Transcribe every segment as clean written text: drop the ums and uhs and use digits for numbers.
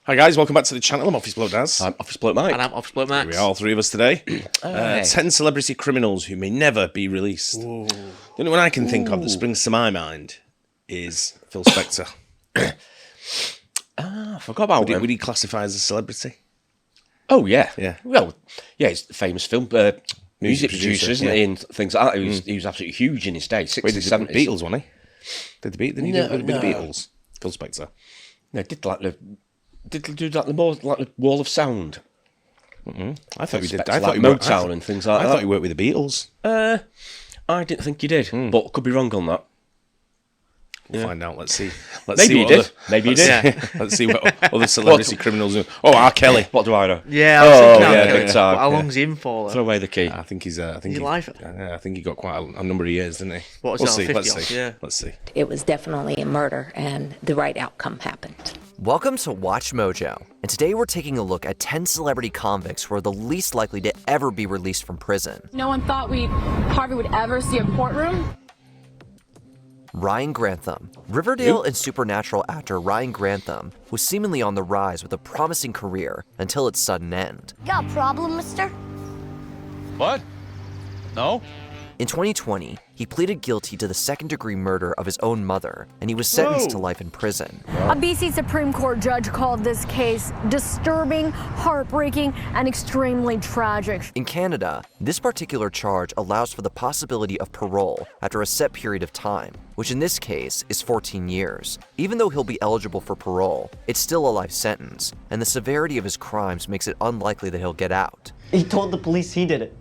Hi guys, welcome back to the channel. I'm Office Bloke Daz. I'm Office Bloke Mike. And I'm Office Bloke Max. Here we are, all three of us today. Hey. 10 celebrity criminals who may never be released. Ooh. The only one I can think of that springs to my mind is Phil Spector. I forgot about him. Would he classify as a celebrity? Oh, yeah. Yeah. Well, yeah, he's a famous film music producer, isn't he? And things like that. He was absolutely huge in his day, 60s, Wait, did 70s. the Beatles, wasn't he? Did he do with the Beatles? Phil Spector. No, did do like the more like the Wall of Sound. I thought he did. Spector, I thought like he worked Motown and things like I that. thought he worked with the Beatles. I didn't think he did, but could be wrong on that. We'll find out. Let's see. Maybe he did. Maybe he did. Let's see what other celebrity criminals do. Oh, R. Kelly. What do I know? Yeah, I was thinking yeah, that. big time. How long's he in for? Throw away the key. I think he's. I think Is he live? I think he got quite a number of years, didn't he? What was we'll that, see. 50 Let's odd? see. Yeah. Let's see. It was definitely a murder, and the right outcome happened. Welcome to Watch Mojo, and today we're taking a look at 10 celebrity convicts who are the least likely to ever be released from prison. No one thought Harvey would ever see a courtroom. Ryan Grantham. Riverdale and Supernatural actor Ryan Grantham was seemingly on the rise with a promising career until its sudden end. Got a problem, mister? What? No? In 2020, he pleaded guilty to the second-degree murder of his own mother, and he was sentenced to life in prison. A BC Supreme Court judge called this case disturbing, heartbreaking, and extremely tragic. In Canada, this particular charge allows for the possibility of parole after a set period of time, which in this case is 14 years. Even though he'll be eligible for parole, it's still a life sentence, and the severity of his crimes makes it unlikely that he'll get out. He told the police he did it.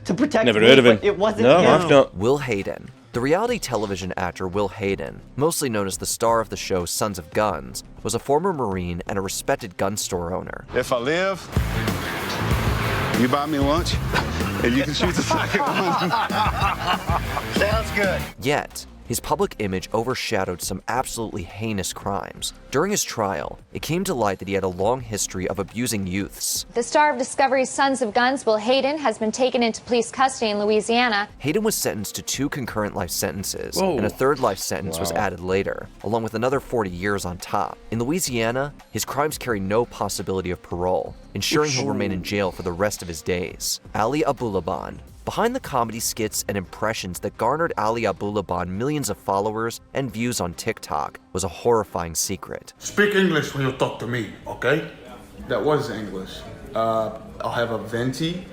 To protect Never me, heard of him. but it wasn't No, him. I've not. Will Hayden. The reality television actor Will Hayden, mostly known as the star of the show Sons of Guns, was a former Marine and a respected gun store owner. If I live, you buy me lunch, and you can shoot the second one. Sounds good. Yet, his public image overshadowed some absolutely heinous crimes. During his trial, it came to light that he had a long history of abusing youths. The star of Discovery's Sons of Guns, Will Hayden, has been taken into police custody in Louisiana. Hayden was sentenced to 2 concurrent life sentences, Whoa. and a third life sentence was added later, along with another 40 years on top. In Louisiana, his crimes carry no possibility of parole, ensuring he'll remain in jail for the rest of his days. Ali Abulaban. Behind the comedy skits and impressions that garnered Ali Abulaban millions of followers and views on TikTok was a horrifying secret. Speak English when you talk to me, okay? That was English. I'll have a venti,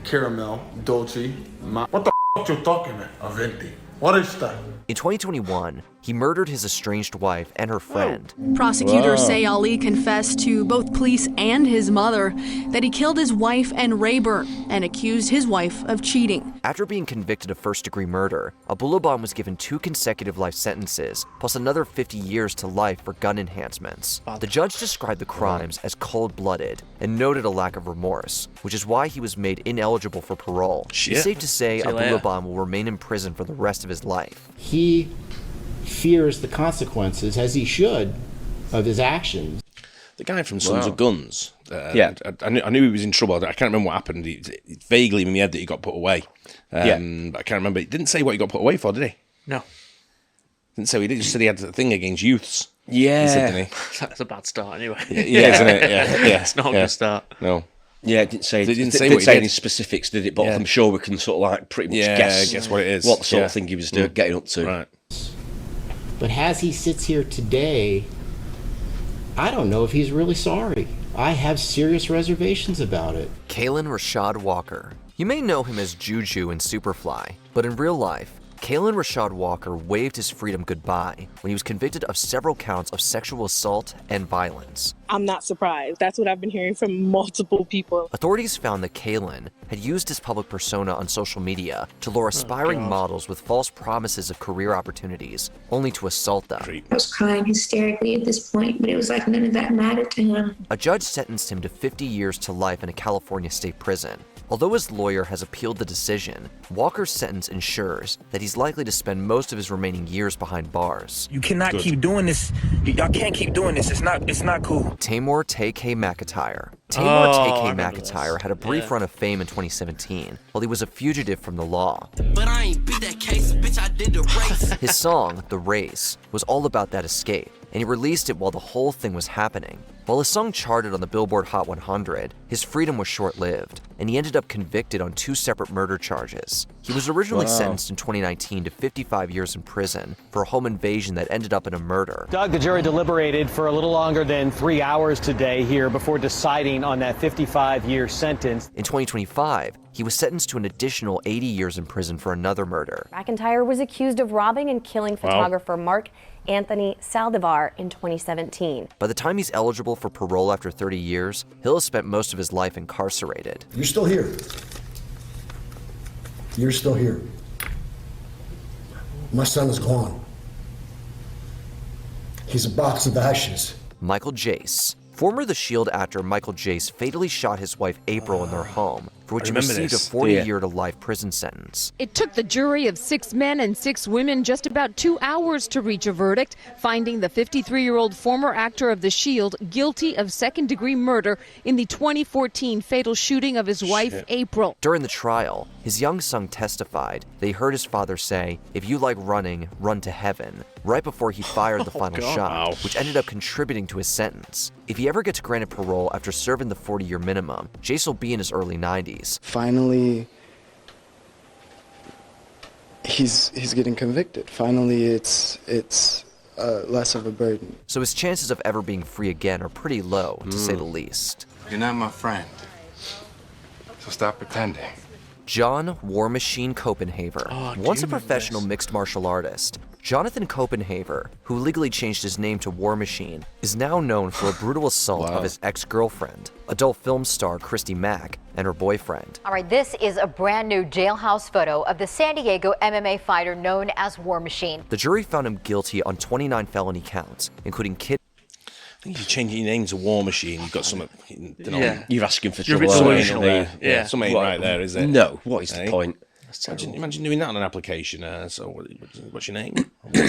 caramel, dolce. What the f*** you talking about? A venti. What is that? In 2021, he murdered his estranged wife and her friend. Prosecutors say Ali confessed to both police and his mother that he killed his wife and Rayburn and accused his wife of cheating. After being convicted of first-degree murder, Abulaban was given 2 consecutive life sentences, plus another 50 years to life for gun enhancements. The judge described the crimes as cold-blooded and noted a lack of remorse, which is why he was made ineligible for parole. It's safe to say See you later. Abulaban will remain in prison for the rest of his life. He fears the consequences, as he should, of his actions. The guy from Sons of Guns. Yeah. I knew he was in trouble. I can't remember what happened. It's vaguely in my head that he got put away. But I can't remember. He didn't say what he got put away for, did he? No. Didn't say. He just said he had a thing against youths. Yeah. He said, didn't That's a bad start anyway. he? Yeah, isn't it? Yeah. It's not a good start. No. Yeah, it didn't say. They didn't It say didn't what he say did. any specifics, did it? But Yeah. I'm sure we can sort of like pretty much Yeah, guess what it is. what sort Yeah. of thing he was doing, getting up to. Right. But as he sits here today, I don't know if he's really sorry. I have serious reservations about it. Kaalan Rashad Walker. You may know him as Juju in Superfly, but in real life, Kaalan Rashad Walker waved his freedom goodbye when he was convicted of several counts of sexual assault and violence. I'm not surprised. That's what I've been hearing from multiple people. Authorities found that Kaalan had used his public persona on social media to lure aspiring models with false promises of career opportunities, only to assault them. I was crying hysterically at this point, but it was like none of that mattered to him. A judge sentenced him to 50 years to life in a California state prison. Although his lawyer has appealed the decision, Walker's sentence ensures that he's likely to spend most of his remaining years behind bars. You cannot keep doing this. Y'all can't keep doing this. It's not cool. Tay-K McIntyre. Tay-K McIntyre had a brief run of fame in 2017 while he was a fugitive from the law. But I ain't beat that case, bitch. I did the race. His song, The Race, was all about that escape, and he released it while the whole thing was happening. While his song charted on the Billboard Hot 100, his freedom was short-lived, and he ended up convicted on 2 separate murder charges. He was originally sentenced in 2019 to 55 years in prison for a home invasion that ended up in a murder. Doug, the jury deliberated for a little longer than 3 hours today here before deciding on that 55-year sentence. In 2025, he was sentenced to an additional 80 years in prison for another murder. McIntyre was accused of robbing and killing photographer Mark Anthony Saldivar in 2017. By the time he's eligible for parole after 30 years, he'll have spent most of his life incarcerated. You're still here. You're still here. My son is gone. He's a box of ashes. Michael Jace. Former The Shield actor Michael Jace fatally shot his wife April in their home, for which he received a 40-year to life prison sentence. It took the jury of 6 men and 6 women just about 2 hours to reach a verdict, finding the 53-year-old former actor of The Shield guilty of second-degree murder in the 2014 fatal shooting of his wife, April. During the trial, his young son testified they heard his father say, "If you like running, run to heaven," right before he fired the final shot, which ended up contributing to his sentence. If he ever gets granted parole after serving the 40-year minimum, Jace will be in his early 90s. Finally, he's getting convicted. Finally, it's less of a burden. So his chances of ever being free again are pretty low, to say the least. You're not my friend, so stop pretending. John War Machine Copenhaver, once a professional mixed martial artist, Jonathan Copenhaver, who legally changed his name to War Machine, is now known for a brutal assault of his ex-girlfriend, adult film star Christy Mack, and her boyfriend. All right, this is a brand new jailhouse photo of the San Diego MMA fighter known as War Machine. The jury found him guilty on 29 felony counts, including kidnapping. I think if you change your name to War Machine, you've got something. You're asking for You're trouble. something ain't right there, is it? No. What is the point? Imagine doing that on an application. So, what's your name?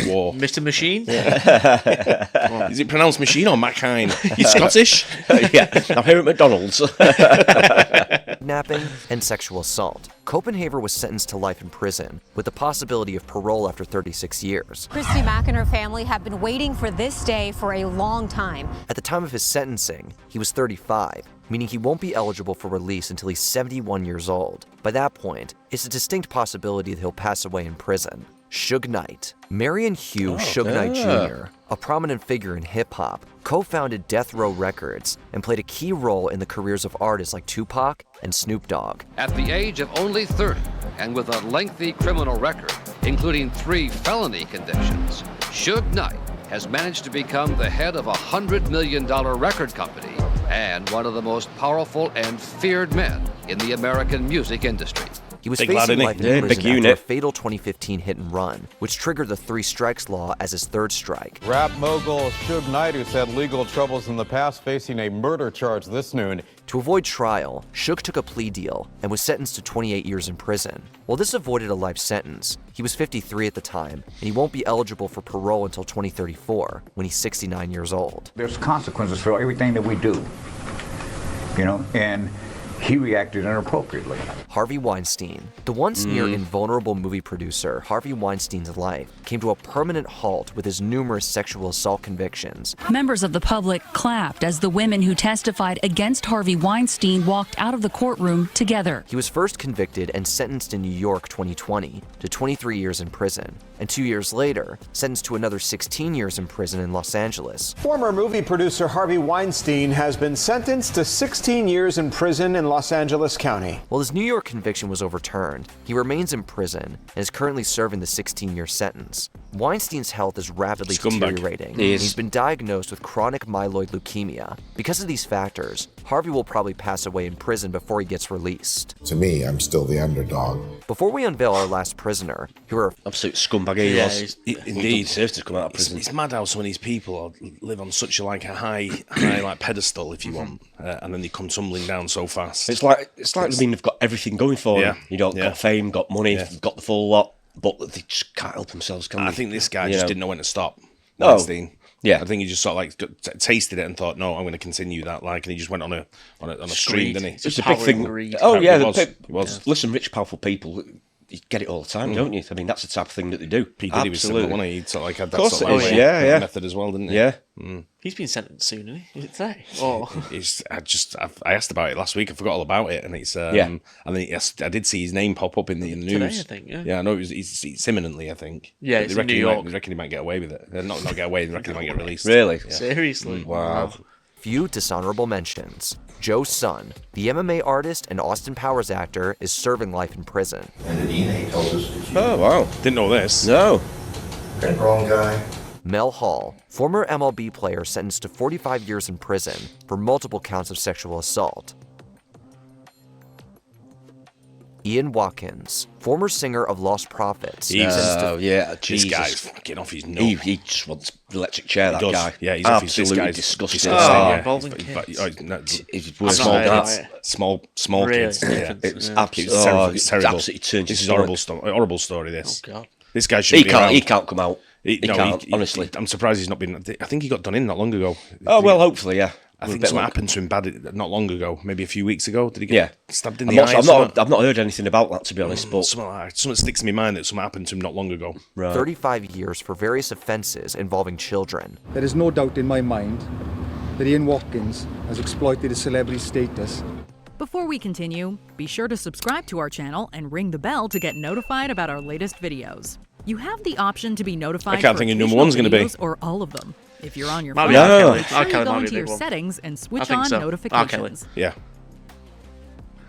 War. Mr. Machine? Yeah. Is it pronounced machine or Macine? You Scottish? Yeah, I'm here at McDonald's. Kidnapping and sexual assault. Copenhaver was sentenced to life in prison, with the possibility of parole after 36 years. Christy Mack and her family have been waiting for this day for a long time. At the time of his sentencing, he was 35, meaning he won't be eligible for release until he's 71 years old. By that point, it's a distinct possibility that he'll pass away in prison. Suge Knight. Marion Hugh Suge Knight Jr., a prominent figure in hip-hop, co-founded Death Row Records and played a key role in the careers of artists like Tupac and Snoop Dogg. At the age of only 30, and with a lengthy criminal record, including 3 felony convictions, Suge Knight has managed to become the head of a $100 million record company and one of the most powerful and feared men in the American music industry. He was facing life in prison after a fatal 2015 hit and run, which triggered the 3 strikes law as his 3rd strike. Rap mogul Suge Knight, who's had legal troubles in the past, facing a murder charge this noon. To avoid trial, Suge took a plea deal and was sentenced to 28 years in prison. While this avoided a life sentence, he was 53 at the time, and he won't be eligible for parole until 2034, when he's 69 years old. There's consequences for everything that we do, and he reacted inappropriately. Harvey Weinstein. The once near invulnerable movie producer, Harvey Weinstein's life came to a permanent halt with his numerous sexual assault convictions. Members of the public clapped as the women who testified against Harvey Weinstein walked out of the courtroom together. He was first convicted and sentenced in New York 2020 to 23 years in prison, and 2 years later, sentenced to another 16 years in prison in Los Angeles. Former movie producer Harvey Weinstein has been sentenced to 16 years in prison in Los Angeles County. While his New York conviction was overturned, he remains in prison and is currently serving the 16-year sentence. Weinstein's health is rapidly deteriorating, and he's been diagnosed with chronic myeloid leukemia. Because of these factors, Harvey will probably pass away in prison before he gets released. To me, I'm still the underdog. Before we unveil our last prisoner, here are absolute scumbag he was. Indeed, he deserves to come out of prison. It's mad how some of these people live on such a high like pedestal, if you want, and then they come tumbling down so fast. It's like they've got everything going for them. Got fame, got money, got the full lot, but they just can't help themselves. Can I they? think this guy just didn't know when to stop. No. Weinstein. Yeah, I think he just sort of tasted it and thought, "No, I'm going to continue that." And he just went on a stream, didn't he? It's a big thing. Greed. Oh yeah, it was. Listen, rich, powerful people you get it all the time, don't you? I mean, that's the type of thing that they do. P. Diddy was similar, wasn't he? He sort of like had that sort of method as well, didn't he? Yeah. He's been sentenced soon, isn't he? Is it today? Or I asked about it last week. I forgot all about it, and it's and then I did see his name pop up in the news. Today, I think. Yeah, I know it's imminently. I think. Yeah, it's in New York. They reckon he might get away with it. Not get away. They reckon he might get released. Really? Yeah. Seriously? Wow. Few dishonorable mentions. Joe's son, the MMA artist and Austin Powers actor, is serving life in prison. And the DNA told us. Oh, wow. Didn't know this. No. Wrong guy. Mel Hall, former MLB player sentenced to 45 years in prison for multiple counts of sexual assault. Ian Watkins, former singer of Lost Prophets. This guy's fucking off his nut. He just wants the electric chair, that guy. Yeah, he's absolutely disgusting. Small really? kids. Yeah. It's absolutely terrible. Absolutely this is horrible story. This. Oh, God. This guy should be around. He can't come out. He can't, honestly. I'm surprised he's not been. I think he got done in not long ago. Oh well, hopefully, yeah. I think something happened to him bad not long ago, maybe a few weeks ago. Did he get stabbed in the eye? I've not heard anything about that, to be honest. But something sticks in my mind that something happened to him not long ago. Right. 35 years for various offences involving children. There is no doubt in my mind that Ian Watkins has exploited his celebrity status. Before we continue, be sure to subscribe to our channel and ring the bell to get notified about our latest videos. You have the option to be notified. I can't think who number one's going to be. Or all of them. If you're on your phone, make sure you go into your settings and switch on notifications. Yeah.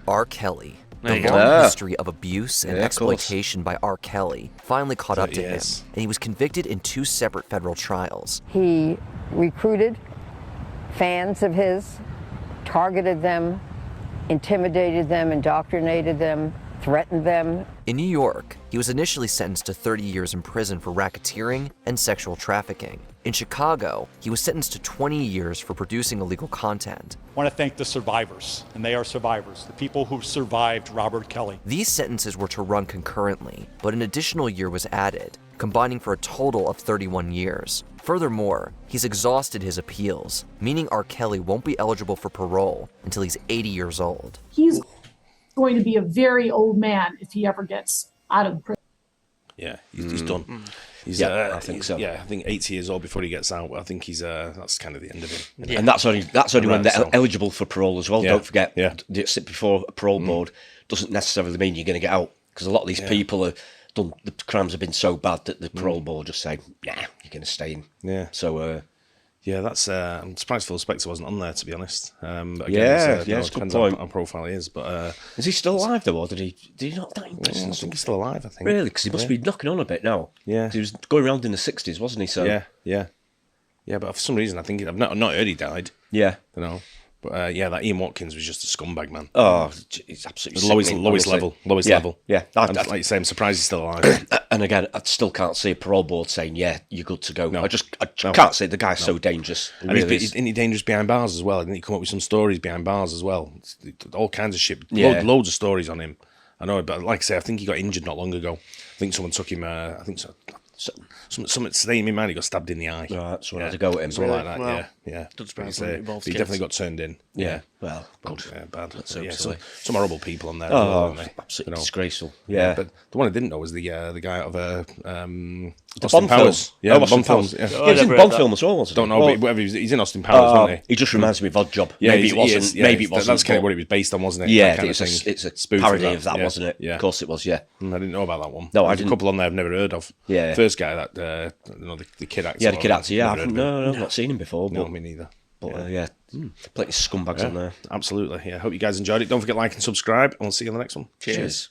R. Kelly. There The long history of abuse and exploitation by R. Kelly finally caught up to him, and he was convicted in 2 separate federal trials. He recruited fans of his, targeted them, intimidated them, indoctrinated them, threatened them. In New York, he was initially sentenced to 30 years in prison for racketeering and sexual trafficking. In Chicago, he was sentenced to 20 years for producing illegal content. I want to thank the survivors, and they are survivors, the people who survived Robert Kelly. These sentences were to run concurrently, but an additional year was added, combining for a total of 31 years. Furthermore, he's exhausted his appeals, meaning R. Kelly won't be eligible for parole until he's 80 years old. He's going to be a very old man if he ever gets out of the prison. Yeah, he's done. I think so. Yeah, I think 80 years old before he gets out. I think he's that's kind of the end of him. And that's only when they're eligible for parole as well. Yeah. Don't forget, sit before a parole board doesn't necessarily mean you're going to get out, because a lot of these people are done. The crimes have been so bad that the parole board just say, "Nah, you're going to stay in." Yeah. So. Yeah, that's. I'm surprised Phil Spector wasn't on there, to be honest. But again, it's a good point. How profile he is, but is he still alive though, or did he not die in prison? I think he's still alive. I think really, because he must be knocking on a bit now. Yeah, he was going around in the 60s, wasn't he? So yeah. But for some reason, I think I've not heard he died. Yeah, you know. But that Ian Watkins was just a scumbag, man. Oh, it's absolutely lowest level. Yeah. Like you say, I'm surprised he's still alive. And again, I still can't see a parole board saying, "Yeah, you're good to go." No. I just can't see. The guy's so dangerous. And isn't he dangerous behind bars as well? Didn't he come up with some stories behind bars as well? All kinds of shit. Loads of stories on him. I know, but like I say, I think he got injured not long ago. I think someone took him. I think so. Something staying in my mind, he got stabbed in the eye. Right, so I had to go at him. Something like that, well, yeah. He definitely got turned in. Yeah. Well, good. Bad. Some horrible people on there. Absolutely disgraceful. Yeah. But the one I didn't know was the guy out of Austin Powers. Yeah, Austin Powers. Yeah. He was in Bond film as well, wasn't he? Don't know, but whatever, he's in Austin Powers, wasn't he? He just reminds me of Odd Job. Yeah, maybe it wasn't. Maybe it wasn't. That's kind of what it was based on, wasn't it? Yeah, it's a spoof parody of that, wasn't it? Yeah. Of course it was, yeah. I didn't know about that one. No, I didn't. A couple on there I've never heard of. Yeah. First guy, that the kid actor. Yeah, the kid actor, yeah. I've not seen him before. No, me neither. But plenty of scumbags on there. Absolutely, yeah. Hope you guys enjoyed it. Don't forget to like and subscribe, and we'll see you on the next one. Cheers.